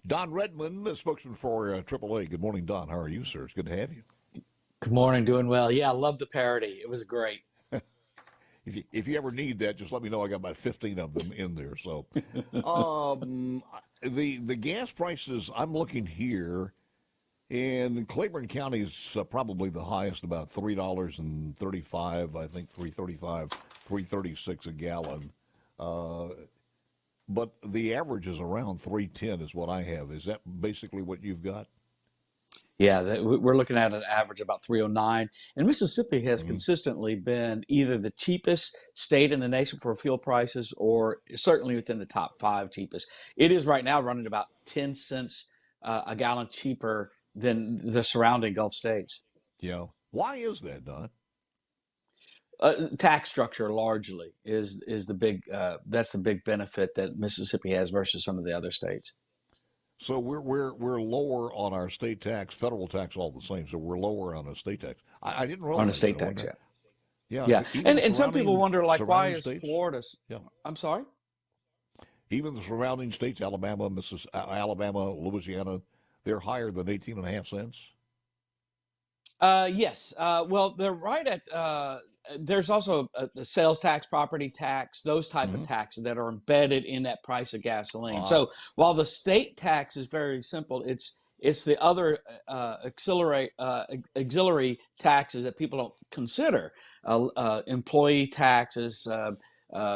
Don Redman, the spokesman for AAA. Good morning, Don. How are you, sir? It's good to have you. Good morning, doing well. Yeah, I love the parody. It was great. If you ever need that, just let me know. I got about 15 of them in there. So, um, the gas prices, I'm looking here, in Claiborne County is probably the highest, about $3.35. I think 3.35, 3.36 a gallon. Uh, but the average is around 3.10 is what I have. Is that basically what you've got? Yeah, we're looking at an average about 309. And Mississippi has Mm-hmm. consistently been either the cheapest state in the nation for fuel prices or certainly within the top five cheapest. It is right now running about 10 cents a gallon cheaper than the surrounding Gulf states. Yeah. Why is that, Don? Tax structure largely is the big that's the big benefit that Mississippi has versus some of the other states. So we're lower on our state tax, federal tax, all the same. So we're lower on a state tax. I didn't On the realize that. state I tax, wonder. yeah. Yeah, Yeah. even And the some people wonder like why surrounding is states. Florida Yeah, I'm sorry? even the surrounding states, Alabama, Louisiana, they're higher than 18.5 cents. Yes. Well, they're right at. There's also the sales tax, property tax, those type of Mm-hmm. taxes that are embedded in that price of gasoline. Ah, So while the state tax is very simple, it's the other auxiliary taxes that people don't consider. Employee taxes,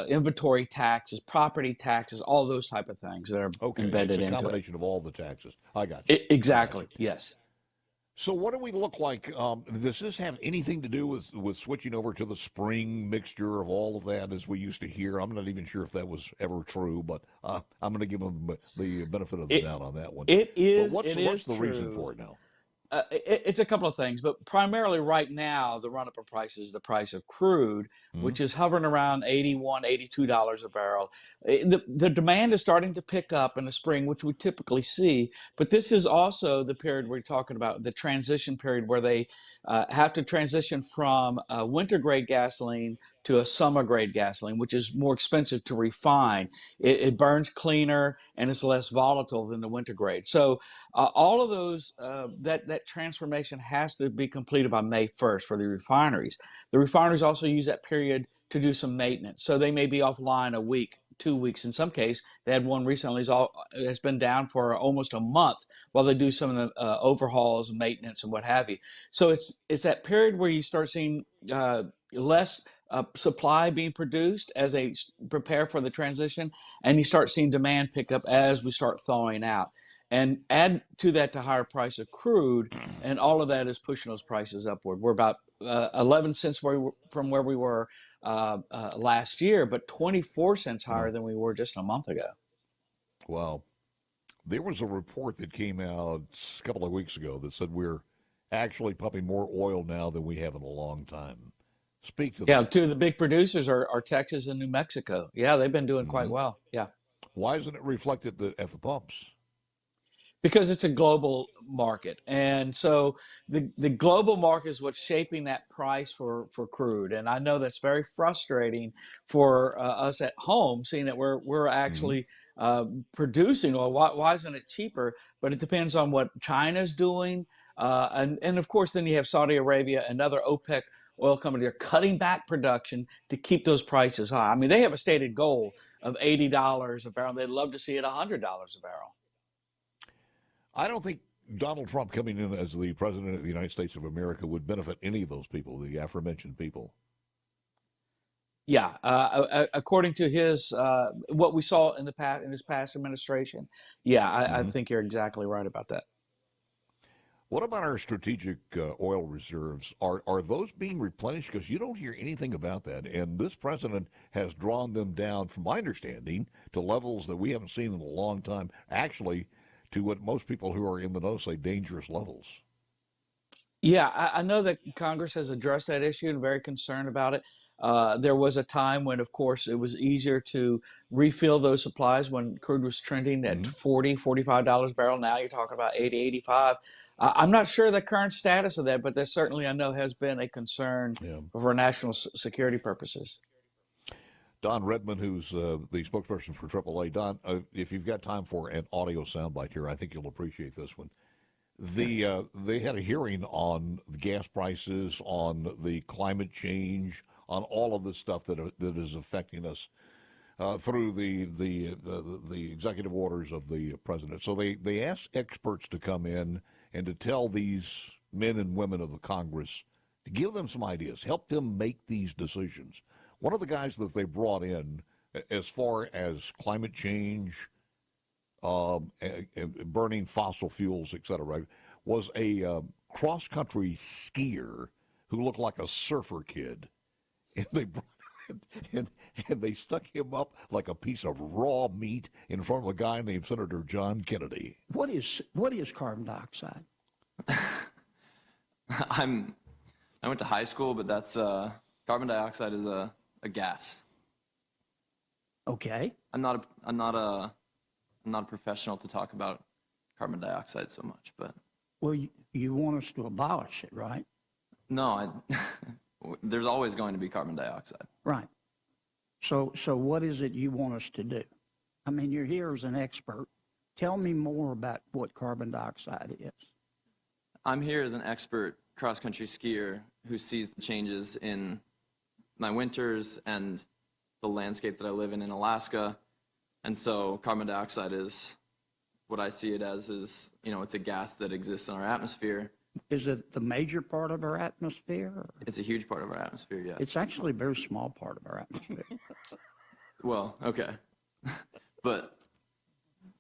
inventory taxes, property taxes, all those type of things that are okay. It's embedded a into it. combination of all the taxes. I got you. I got Exactly. you. Yes. So what do we look like? Does this have anything to do with switching over to the spring mixture of all of that as we used to hear? I'm not even sure if that was ever true, but I'm going to give them the benefit of the It doubt on that one. it But is what's it what's is the reason true. for it now? It's a couple of things, but primarily right now, the run up in prices, the price of crude, Hmm. which is hovering around $81, $82 a barrel. The demand is starting to pick up in the spring, which we typically see. But this is also the period we're talking about, the transition period where they have to transition from winter grade gasoline to a summer grade gasoline, which is more expensive to refine. It burns cleaner and it's less volatile than the winter grade. So all of those that transformation has to be completed by May 1st for the refineries. The refineries also use that period to do some maintenance, so they may be offline a week, 2 weeks. In some case, they had one recently has been down for almost a month while they do some of the overhauls and maintenance and what have you. So it's that period where you start seeing less supply being produced as they prepare for the transition, and you start seeing demand pick up as we start thawing out. And add to that the higher price of crude, and all of that is pushing those prices upward. We're about 11 cents from where we were last year, but 24 cents Yeah. higher than we were just a month ago. Well, there was a report that came out a couple of weeks ago that said we're actually pumping more oil now than we have in a long time. Speak to Yeah, that. two of the big producers are Texas and New Mexico. Yeah, they've been doing quite Hmm. well. Yeah. Why isn't it reflected at the pumps? Because it's a global market, and so the global market is what's shaping that price for crude. And I know that's very frustrating for us at home, seeing that we're Hmm. actually producing oil. Why isn't it cheaper? But it depends on what China's doing. And of course, then you have Saudi Arabia, another OPEC oil company. They're cutting back production to keep those prices high. I mean, they have a stated goal of $80 a barrel. They'd love to see it $100 a barrel. I don't think Donald Trump coming in as the president of the United States of America would benefit any of those people, the aforementioned people. Yeah, according to his what we saw in the past in his past administration, yeah, I Hmm. think you're exactly right about that. What about our strategic oil reserves? Are those being replenished? Because you don't hear anything about that. And this president has drawn them down, from my understanding, to levels that we haven't seen in a long time. Actually, to what most people who are in the know say dangerous levels. Yeah, I know that Congress has addressed that issue and very concerned about it. There was a time when, of course, it was easier to refill those supplies when crude was trending at Hmm. 40, $45 a barrel. Now you're talking about 80, 85. I'm not sure the current status of that, but that certainly I know has been a concern Yeah. for national security purposes. Don Redman, who's the spokesperson for AAA. Don, if you've got time for an audio soundbite here, I think you'll appreciate this one. They had a hearing on the gas prices, on the climate change, on all of this stuff that is affecting us through the executive orders of the president. So they asked experts to come in and to tell these men and women of the Congress, to give them some ideas, help them make these decisions. One of the guys that they brought in, as far as climate change, burning fossil fuels, et cetera, was a cross-country skier who looked like a surfer kid. And they brought and they stuck him up like a piece of raw meat in front of a guy named Senator John Kennedy. What is carbon dioxide? I went to high school, but that's carbon dioxide is a gas. Okay. I'm not a professional to talk about carbon dioxide so much, but Well, you want us to abolish it, right? no, there's always going to be carbon dioxide. Right. So what is it you want us to do? I mean, you're here as an expert. Tell me more about what carbon dioxide is. I'm here as an expert cross-country skier who sees the changes in my winters and the landscape that I live in Alaska. And so carbon dioxide is what I see it as is, it's a gas that exists in our atmosphere. Is it the major part of our atmosphere? Or? It's a huge part of our atmosphere, yes. It's actually a very small part of our atmosphere. Well, okay. But,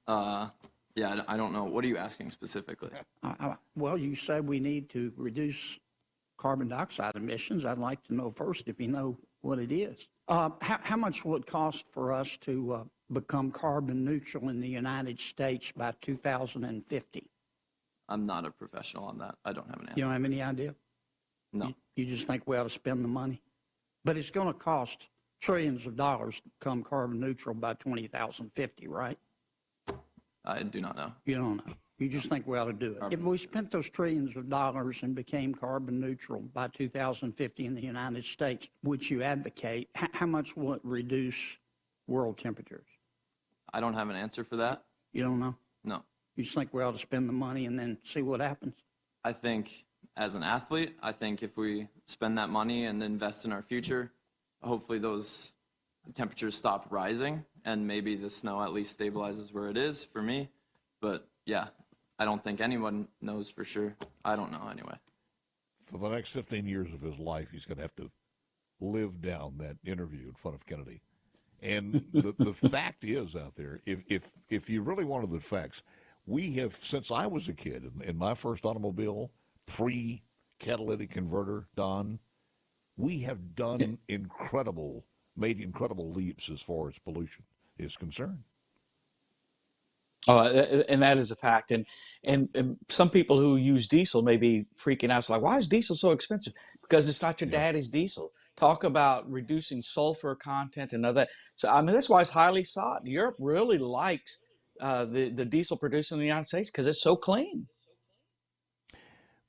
yeah, I don't know. What are you asking specifically? Well, you said we need to reduce carbon dioxide emissions. I'd like to know first if you know what it is. How much will it cost for us to become carbon neutral in the United States by 2050? I'm not a professional on that. I don't have an answer. You don't have any idea? No. You just think we ought to spend the money? But it's going to cost trillions of dollars to become carbon neutral by 2050, right? I do not know. You don't know. You just think we ought to do it. If we spent those trillions of dollars and became carbon neutral by 2050 in the United States, which you advocate, how much will it reduce world temperatures? I don't have an answer for that. You don't know? No. You just think we ought to spend the money and then see what happens? I think as an athlete, I think if we spend that money and invest in our future, hopefully those temperatures stop rising and maybe the snow at least stabilizes where it is for me. But yeah, I don't think anyone knows for sure. I don't know anyway. For the next 15 years of his life, he's going to have to live down that interview in front of Kennedy. And the fact is out there, if you really wanted the facts, we have, since I was a kid, in my first automobile, pre-catalytic converter, Don, we have made incredible leaps as far as pollution is concerned. Oh, and that is a fact. And some people who use diesel may be freaking out. It's like, why is diesel so expensive? Because it's not your daddy's diesel. Talk about reducing sulfur content and other. So, I mean, that's why it's highly sought. Europe really likes the diesel produced in the United States because it's so clean.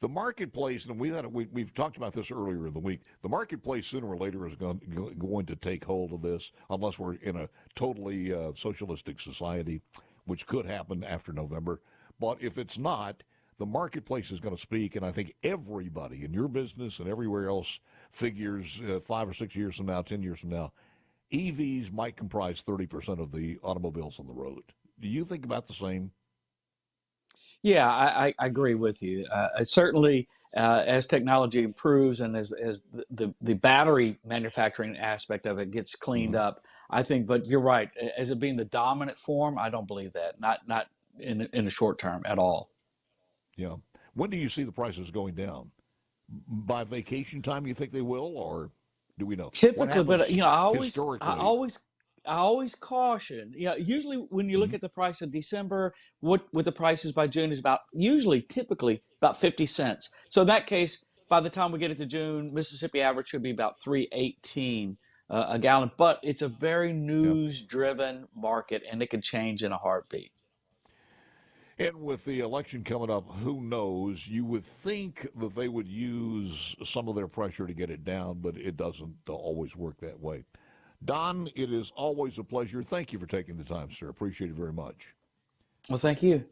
The marketplace, and we've talked about this earlier in the week, the marketplace sooner or later is going to take hold of this unless we're in a totally socialistic society, which could happen after November. But if it's not, the marketplace is going to speak, and I think everybody in your business and everywhere else figures 5 or 6 years from now, 10 years from now, EVs might comprise 30% of the automobiles on the road. Do you think about the same? Yeah, I agree with you. Certainly, as technology improves and as the battery manufacturing aspect of it gets cleaned up, I think. But you're right. As it being the dominant form, I don't believe that. Not in the short term at all. Yeah. When do you see the prices going down? By vacation time, you think they will, or do we know? Typically, but I always caution. Usually when you look at the price of December, what with the prices by June is typically about 50 cents. So in that case, by the time we get it to June, Mississippi average should be about $3.18 a gallon. But it's a very news-driven market, and it can change in a heartbeat. And with the election coming up, who knows? You would think that they would use some of their pressure to get it down, but it doesn't always work that way. Don, it is always a pleasure. Thank you for taking the time, sir. Appreciate it very much. Well, thank you.